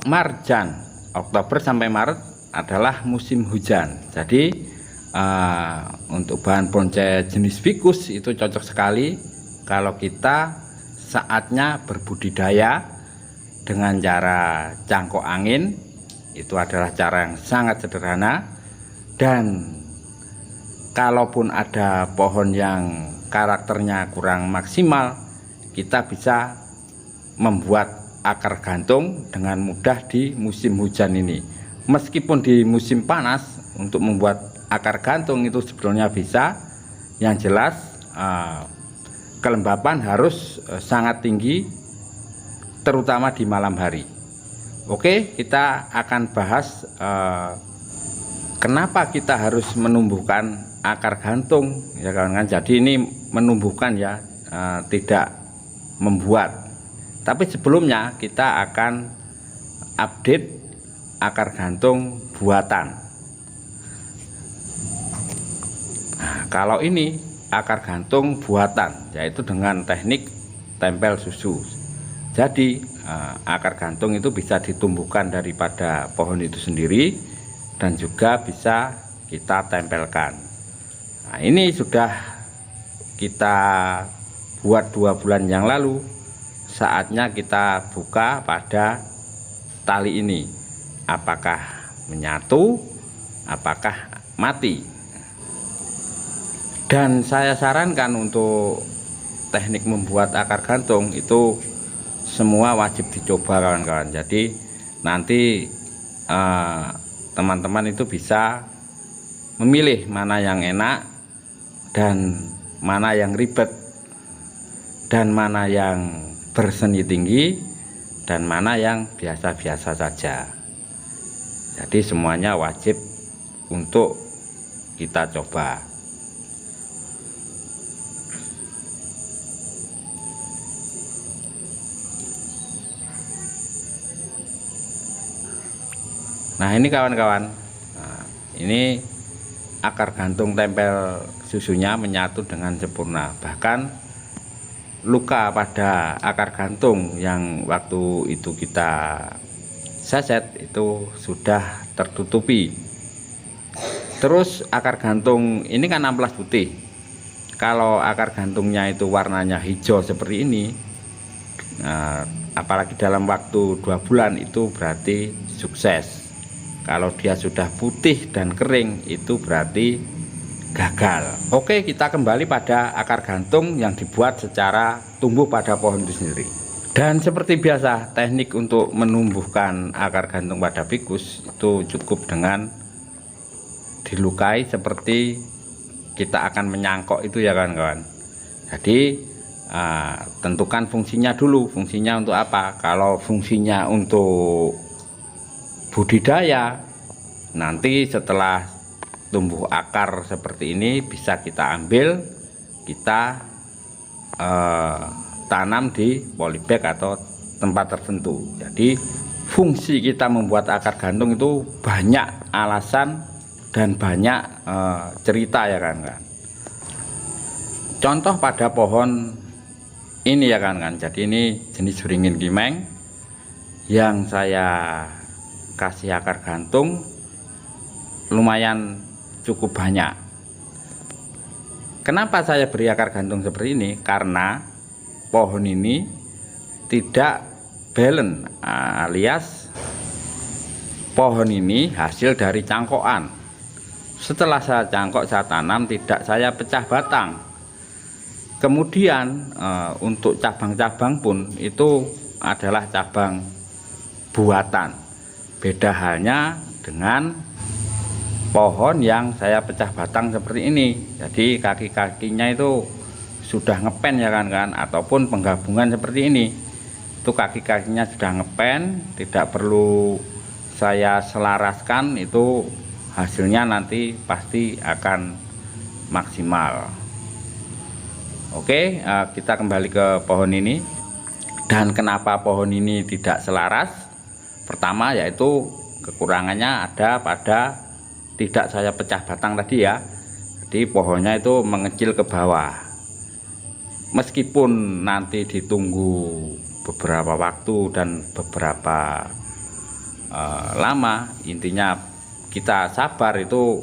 Marjan, Oktober sampai Maret adalah musim hujan. Jadi untuk bahan ponce jenis ficus itu cocok sekali kalau kita saatnya berbudidaya dengan cara cangkok angin. Itu adalah cara yang sangat sederhana, dan kalaupun ada pohon yang karakternya kurang maksimal, kita bisa membuat akar gantung dengan mudah di musim hujan ini. Meskipun di musim panas untuk membuat akar gantung itu sebetulnya bisa. Yang jelas kelembapan harus sangat tinggi, terutama di malam hari. Oke, kita akan bahas kenapa kita harus menumbuhkan akar gantung, ya kawan-kawan. Jadi ini menumbuhkan ya, tidak membuat. Tapi sebelumnya kita akan update akar gantung buatan. Nah, kalau ini akar gantung buatan, yaitu dengan teknik tempel susu. Jadi akar gantung itu bisa ditumbuhkan daripada pohon itu sendiri dan juga bisa kita tempelkan. Nah, ini sudah kita buat 2 bulan yang lalu. Saatnya kita buka pada tali ini, apakah menyatu, apakah mati. Dan saya sarankan untuk teknik membuat akar gantung itu semua wajib dicoba kawan-kawan. Jadi nanti teman-teman itu bisa memilih mana yang enak dan mana yang ribet, dan mana yang berseni tinggi dan mana yang biasa-biasa saja. Jadi semuanya wajib untuk kita coba. Nah, ini kawan-kawan, ini akar gantung tempel susunya menyatu dengan sempurna. Bahkan luka pada akar gantung yang waktu itu kita seset itu sudah tertutupi. Terus akar gantung ini kan amplas putih. Kalau akar gantungnya itu warnanya hijau seperti ini, apalagi dalam waktu 2 bulan, itu berarti sukses. Kalau dia sudah putih dan kering, itu berarti gagal. Oke, kita kembali pada akar gantung yang dibuat secara tumbuh pada pohon itu sendiri. Dan seperti biasa, teknik untuk menumbuhkan akar gantung pada ficus itu cukup dengan dilukai seperti kita akan menyangkok itu ya kawan-kawan. Jadi tentukan fungsinya dulu. Fungsinya untuk apa? Kalau fungsinya untuk budidaya, nanti setelah tumbuh akar seperti ini bisa kita ambil, kita tanam di polybag atau tempat tertentu. Jadi fungsi kita membuat akar gantung itu banyak alasan dan banyak cerita ya kan. Contoh pada pohon ini ya kan. Jadi ini jenis beringin kimeng yang saya kasih akar gantung lumayan cukup banyak. Kenapa saya beri akar gantung seperti ini? Karena pohon ini tidak balance, alias pohon ini hasil dari cangkokan. Setelah saya cangkok, saya tanam, tidak saya pecah batang. Kemudian untuk cabang-cabang pun itu adalah cabang buatan. Beda halnya dengan pohon yang saya pecah batang seperti ini. Jadi kaki-kakinya itu sudah ngepen ya kan, ataupun penggabungan seperti ini. Itu kaki-kakinya sudah ngepen, tidak perlu saya selaraskan, itu hasilnya nanti pasti akan maksimal. Oke, kita kembali ke pohon ini. Dan kenapa pohon ini tidak selaras? Pertama yaitu kekurangannya ada pada tidak saya pecah batang tadi ya. Jadi pohonnya itu mengecil ke bawah. Meskipun nanti ditunggu beberapa waktu dan beberapa lama. Intinya kita sabar, itu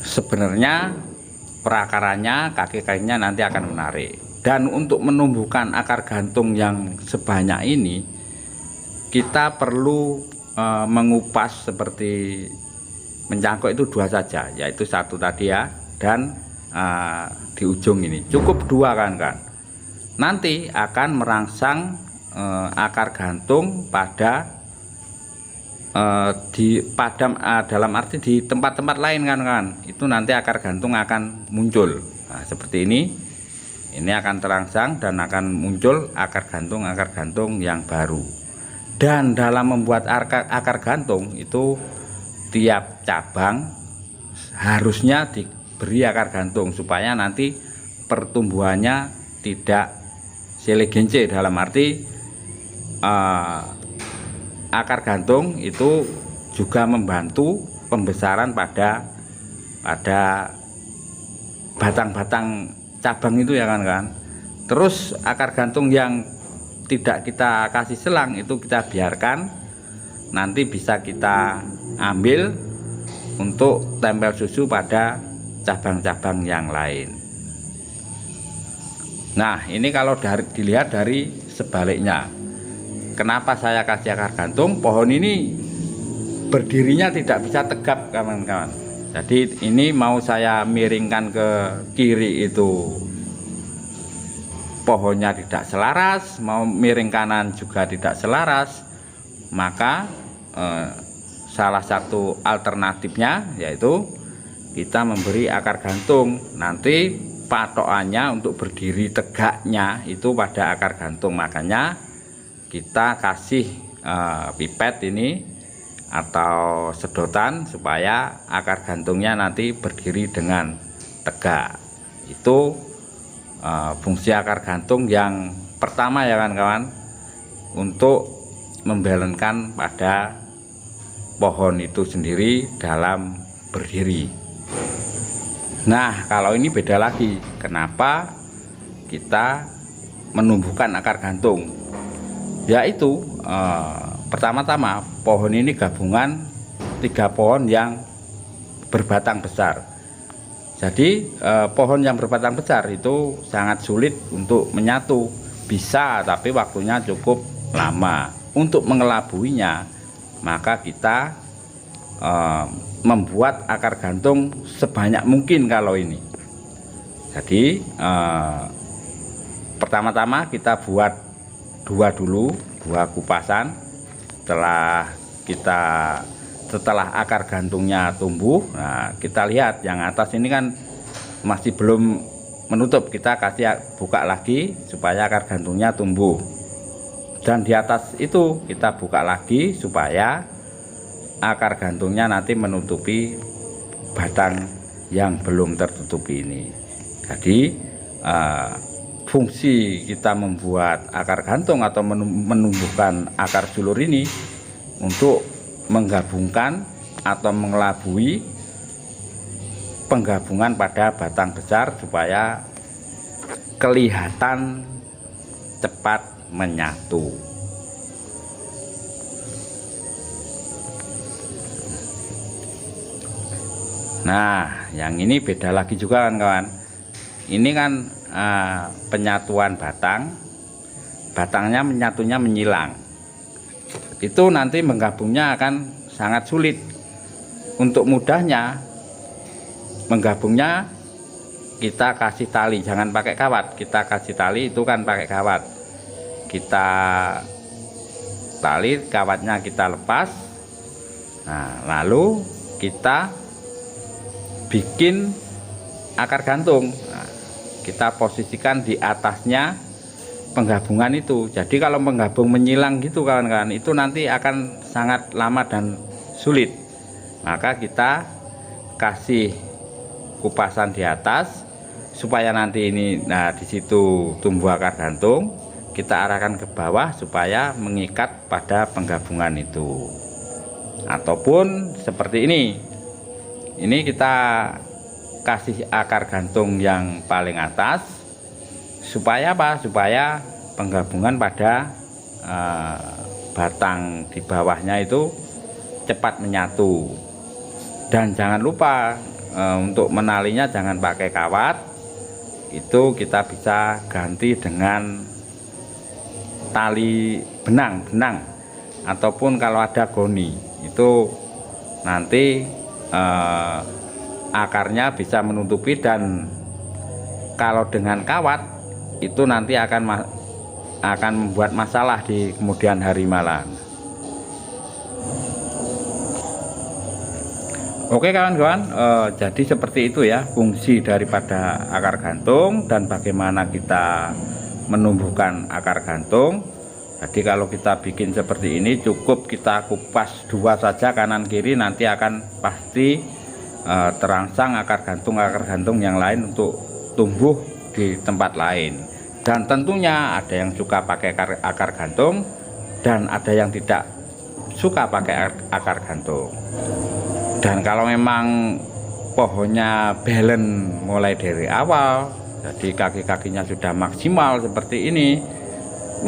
sebenarnya perakarannya, kaki-kakinya nanti akan menarik. Dan untuk menumbuhkan akar gantung yang sebanyak ini, kita perlu mengupas seperti mencangkok itu 2 saja, yaitu 1 tadi ya, dan di ujung ini cukup 2 kan. Nanti akan merangsang akar gantung pada di padam, dalam arti di tempat-tempat lain kan. Itu nanti akar gantung akan muncul. Nah, seperti ini akan terangsang dan akan muncul akar gantung yang baru. Dan dalam membuat akar gantung itu tiap cabang harusnya diberi akar gantung supaya nanti pertumbuhannya tidak selegence, dalam arti akar gantung itu juga membantu pembesaran pada batang-batang cabang itu ya kan. Terus akar gantung yang tidak kita kasih selang itu kita biarkan, nanti bisa kita ambil untuk tempel susu pada cabang-cabang yang lain. Nah, ini kalau dilihat dari sebaliknya, kenapa saya kasih akar gantung? Pohon ini berdirinya tidak bisa tegap kawan-kawan. Jadi ini mau saya miringkan ke kiri itu pohonnya tidak selaras, mau miring kanan juga tidak selaras. Maka salah satu alternatifnya yaitu kita memberi akar gantung. Nanti patokannya untuk berdiri tegaknya itu pada akar gantung. Makanya kita kasih pipet ini atau sedotan supaya akar gantungnya nanti berdiri dengan tegak. Itu fungsi akar gantung yang pertama ya kan kawan, untuk membalankan pada pohon itu sendiri dalam berdiri. Nah, kalau ini beda lagi. Kenapa kita menumbuhkan akar gantung? Yaitu pertama-tama pohon ini gabungan 3 pohon yang berbatang besar. Jadi pohon yang berbatang besar itu sangat sulit untuk menyatu. Bisa, tapi waktunya cukup lama. Untuk mengelabuinya, maka kita membuat akar gantung sebanyak mungkin kalau ini. Jadi pertama-tama kita buat 2 dulu, 2 kupasan. Setelah akar gantungnya tumbuh, nah kita lihat yang atas ini kan masih belum menutup, kita kasih buka lagi supaya akar gantungnya tumbuh. Dan di atas itu kita buka lagi supaya akar gantungnya nanti menutupi batang yang belum tertutupi ini. Jadi fungsi kita membuat akar gantung atau menumbuhkan akar sulur ini untuk menggabungkan atau mengelabui penggabungan pada batang besar supaya kelihatan cepat menyatu. Nah, yang ini beda lagi juga kan kawan. Ini kan penyatuan batangnya menyatunya menyilang. Itu nanti menggabungnya akan sangat sulit. Untuk mudahnya menggabungnya, kita kasih tali, jangan pakai kawat. Kita kasih tali, itu kan pakai kawat. Kita tali, kawatnya kita lepas. Nah, lalu kita bikin akar gantung. Nah, kita posisikan di atasnya penggabungan itu. Jadi kalau penggabung menyilang gitu kawan-kawan, itu nanti akan sangat lama dan sulit. Maka kita kasih kupasan di atas supaya nanti ini, nah di situ tumbuh akar gantung. Kita arahkan ke bawah supaya mengikat pada penggabungan itu. Ataupun seperti ini. Ini kita kasih akar gantung yang paling atas. Supaya apa? Supaya penggabungan pada batang di bawahnya itu cepat menyatu. Dan jangan lupa untuk menalinya jangan pakai kawat, itu kita bisa ganti dengan tali benang ataupun kalau ada goni, itu nanti akarnya bisa menutupi. Dan kalau dengan kawat itu nanti akan membuat masalah di kemudian hari malah. Oke kawan-kawan, jadi seperti itu ya fungsi daripada akar gantung dan bagaimana kita menumbuhkan akar gantung. Jadi kalau kita bikin seperti ini cukup kita kupas dua saja kanan kiri, nanti akan pasti terangsang akar gantung yang lain untuk tumbuh di tempat lain. Dan tentunya ada yang suka pakai akar gantung dan ada yang tidak suka pakai akar gantung. Dan kalau memang pohonnya balance mulai dari awal, jadi kaki-kakinya sudah maksimal seperti ini,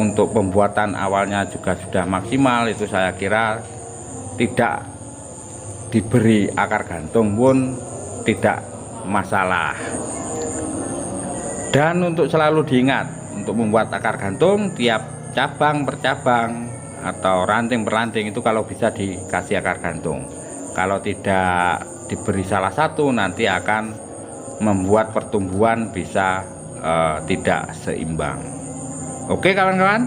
untuk pembuatan awalnya juga sudah maksimal, itu saya kira tidak diberi akar gantung pun tidak masalah. Dan untuk selalu diingat, untuk membuat akar gantung tiap cabang per cabang atau ranting per ranting itu kalau bisa dikasih akar gantung. Kalau tidak diberi salah satu nanti akan membuat pertumbuhan bisa tidak seimbang. Oke kawan-kawan,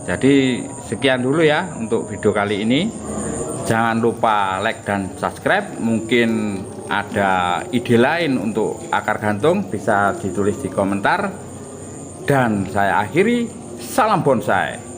jadi sekian dulu ya untuk video kali ini. Jangan lupa like dan subscribe. Mungkin ada ide lain untuk akar gantung bisa ditulis di komentar. Dan saya akhiri, salam bonsai.